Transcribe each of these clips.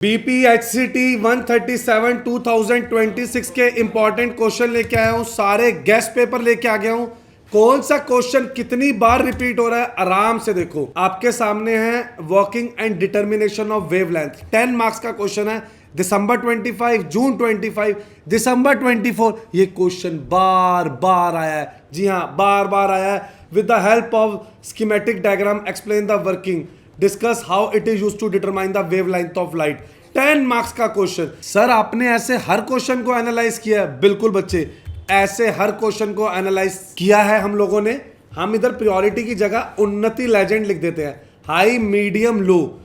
BPHCT 137 2026 के important question लेके आया हूं, सारे गेस्ट पेपर लेके आ गया हूं। कौन सा क्वेश्चन कितनी बार रिपीट हो रहा है आराम से देखो। आपके सामने है working and determination of wavelength, 10 marks का क्वेश्चन है। दिसंबर 25, जून 25, दिसंबर 24 ये क्वेश्चन बार बार आया है। जी हाँ, बार बार आया है। With the help of schematic diagram explain the working, discuss how it is used to determine the wavelength of light. 10 marks का क्वेश्चन। सर आपने ऐसे हर क्वेश्चन को एनालाइज किया है? बिल्कुल बच्चे, ऐसे हर क्वेश्चन को एनालाइज किया है हम लोगों ने। हम इधर प्रायोरिटी की जगह उन्नति लेजेंड लिख देते हैं, हाई मीडियम लो।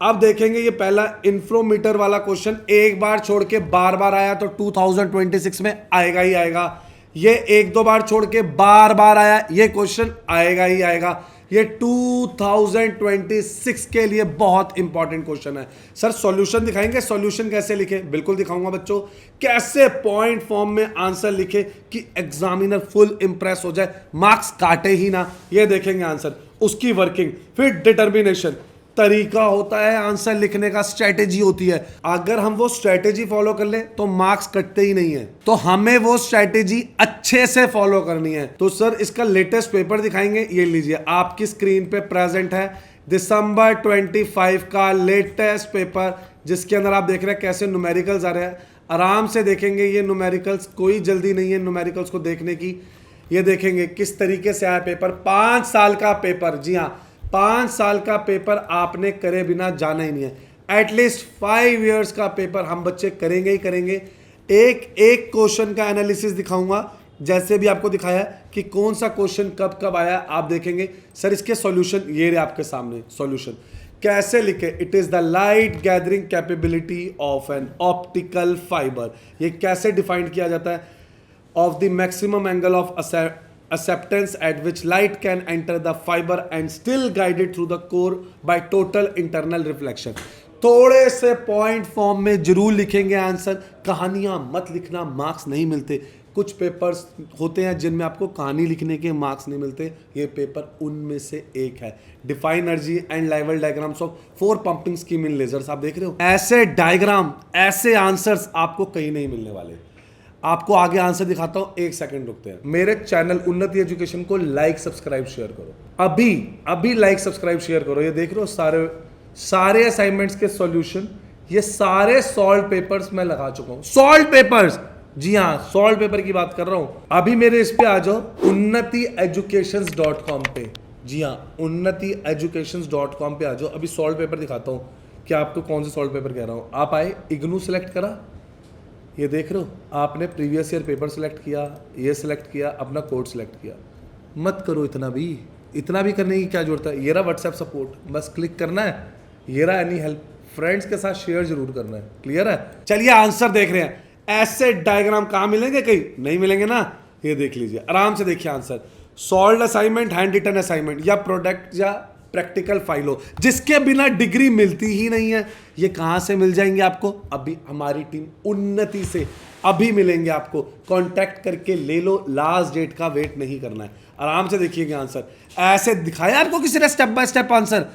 अब देखेंगे ये पहला इंफ्रोमीटर वाला क्वेश्चन एक बार छोड़ के बार बार आया तो 2026 में आएगा ही आएगा। ये एक दो बार छोड़ के बार बार आया, ये क्वेश्चन आएगा ही आएगा। ये 2026 के लिए बहुत इंपॉर्टेंट क्वेश्चन है। सर सॉल्यूशन दिखाएंगे? सॉल्यूशन कैसे लिखे? बिल्कुल दिखाऊंगा बच्चों। कैसे पॉइंट फॉर्म में आंसर लिखे कि एग्जामिनर फुल इंप्रेस हो जाए, मार्क्स काटे ही ना। ये देखेंगे आंसर, उसकी वर्किंग, फिर डिटर्मिनेशन, तरीका होता है आंसर लिखने का, स्ट्रेटेजी होती है। अगर हम वो स्ट्रेटेजी फॉलो कर ले तो मार्क्स कटते ही नहीं है, तो हमें वो स्ट्रेटेजी अच्छे से फॉलो करनी है। तो सर इसका लेटेस्ट पेपर दिखाएंगे, ये लीजिए आपकी स्क्रीन पे प्रेजेंट है दिसंबर 25 का लेटेस्ट पेपर, जिसके अंदर आप देख रहे हैं कैसे न्यूमेरिकल्स आ रहे हैं। आराम से देखेंगे ये न्यूमेरिकल्स, कोई जल्दी नहीं है न्यूमेरिकल्स को देखने की। ये देखेंगे किस तरीके से आया पेपर, 5 साल का पेपर। जी हाँ, 5 साल का पेपर आपने करे बिना जाना ही नहीं है। एटलीस्ट 5 इयर्स का पेपर हम बच्चे करेंगे ही करेंगे। एक एक क्वेश्चन का एनालिसिस दिखाऊंगा, जैसे भी आपको दिखाया कि कौन सा क्वेश्चन कब कब आया, आप देखेंगे। सर इसके सॉल्यूशन ये रहे आपके सामने। सॉल्यूशन कैसे लिखे? It is the light gathering capability of an optical fibre. ये कैसे डिफाइन किया जाता है? Of the maximum angle of acceptance at which light can enter the fiber and still guide it through the core by total internal reflection। थोड़े से point form में जरूर लिखेंगे आंसर, कहानियां मत लिखना, मार्क्स नहीं मिलते। कुछ पेपर्स होते हैं जिनमें आपको कहानी लिखने के मार्क्स नहीं मिलते, ये पेपर उनमें से एक है। Define energy and level diagrams of 4 pumping scheme in lasers. आप देख रहे हो ऐसे डायग्राम, ऐसे आंसर्स आपको कहीं नहीं मिलने वाले। आपको आगे आंसर दिखाता हूं, 1 सेकंड रुकते हैं। मेरे चैनल उन्नति एजुकेशन को लाइक सब्सक्राइब शेयर करो, अभी लाइक सब्सक्राइब शेयर करो। ये देख रहे हो सारे असाइनमेंट्स के सॉल्यूशन, ये सारे सॉल्व पेपर्स मैं लगा चुका हूं। सॉल्व पेपर्स, जी हाँ, सॉल्व पेपर की बात कर रहा हूं। अभी मेरे इस पे आ जाओ unnatieducations.com पे। जी हाँ, unnatieducations.com पे आ जाओ। अभी सॉल्व पेपर दिखाता हूं कि आपको कौन से सॉल्व पेपर कह रहा हूं। आप आए, इग्नू सेलेक्ट करा, ये देख रहे हो, आपने प्रीवियस ईयर पेपर सेलेक्ट किया, ये सेलेक्ट किया, अपना कोड सेलेक्ट किया। मत करो इतना भी करने की क्या जरूरत है। ये रहा व्हाट्सएप सपोर्ट, बस क्लिक करना है। ये रहा एनी हेल्प, फ्रेंड्स के साथ शेयर जरूर करना है। क्लियर है? चलिए आंसर देख रहे हैं। ऐसे डायग्राम कहाँ मिलेंगे? कहीं नहीं मिलेंगे ना। ये देख लीजिए, आराम से देखिए answer. Solve assignment, handwritten assignment या प्रोडक्ट या प्रैक्टिकल फाइल हो, जिसके बिना डिग्री मिलती ही नहीं है। ये कहां से मिल जाएंगे आपको? अभी हमारी टीम उन्नति से अभी मिलेंगे आपको। कांटेक्ट करके ले लो, लास्ट डेट का वेट नहीं करना है। आराम से देखिएगा आंसर। ऐसे दिखाया आपको किसी ने स्टेप बाय स्टेप आंसर,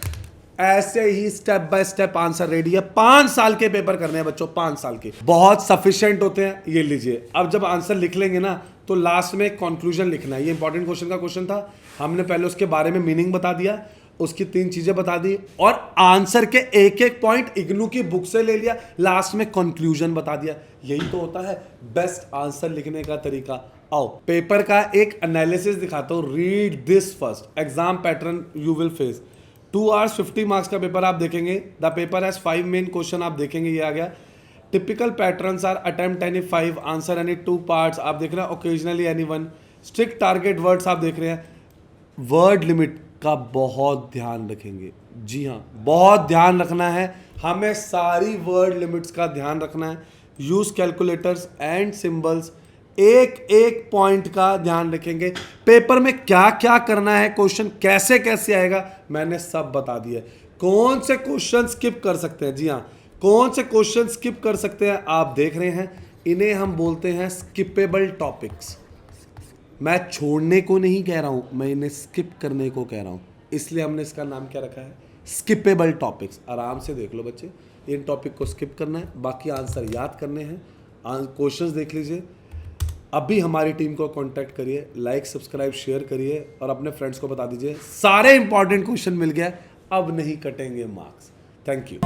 ऐसे ही step by step answer ready है। 5 साल के पेपर करने हैं बच्चों, 5 साल के, बहुत सफिशिएंट होते हैं। ये लीजिए, अब जब आंसर लिख लेंगे ना तो लास्ट में कंक्लूजन लिखना है। ये इंपॉर्टेंट क्वेश्चन का क्वेश्चन था, हमने पहले उसके बारे में मीनिंग बता दिया, उसकी 3 चीजें बता दी और आंसर के एक एक पॉइंट इग्नू की बुक से ले लिया, लास्ट में कंक्लूजन बता दिया। यही तो होता है बेस्ट आंसर लिखने का तरीका। आओ पेपर का एक एनालिसिस दिखाता हूं, read this first. Exam pattern you will face. 2 hours 50 marks का पेपर आप देखेंगे। The paper has 5 main question, आप देखेंगे ये आ गया। Typical patterns are attempt any 5, answer any 2 parts, आप देख रहे हैं, occasionally any 1। Strict target words आप देख रहे हैं। वर्ड लिमिट का बहुत ध्यान रखेंगे। जी हाँ, बहुत ध्यान रखना है, हमें सारी वर्ड लिमिट्स का ध्यान रखना है। यूज कैलकुलेटर्स एंड सिंबल्स, एक एक पॉइंट का ध्यान रखेंगे। पेपर में क्या क्या करना है, क्वेश्चन कैसे कैसे आएगा, मैंने सब बता दिया। कौन से क्वेश्चन स्किप कर सकते हैं? जी हाँ, कौन से क्वेश्चन स्किप कर सकते हैं आप देख रहे हैं। इन्हें हम बोलते हैं स्किपेबल टॉपिक्स। मैं छोड़ने को नहीं कह रहा हूं, मैं इन्हें स्किप करने को कह रहा हूं, इसलिए हमने इसका नाम क्या रखा है? Skippable topics. आराम से देख लो बच्चे, इन टॉपिक को स्किप करना है, बाकी आंसर याद करने हैं, क्वेश्चंस देख लीजिए। अभी हमारी टीम को कांटेक्ट करिए, लाइक सब्सक्राइब शेयर करिए और अपने फ्रेंड्स को बता दीजिए सारे इंपॉर्टेंट क्वेश्चन मिल गया, अब नहीं कटेंगे मार्क्स। Thank you.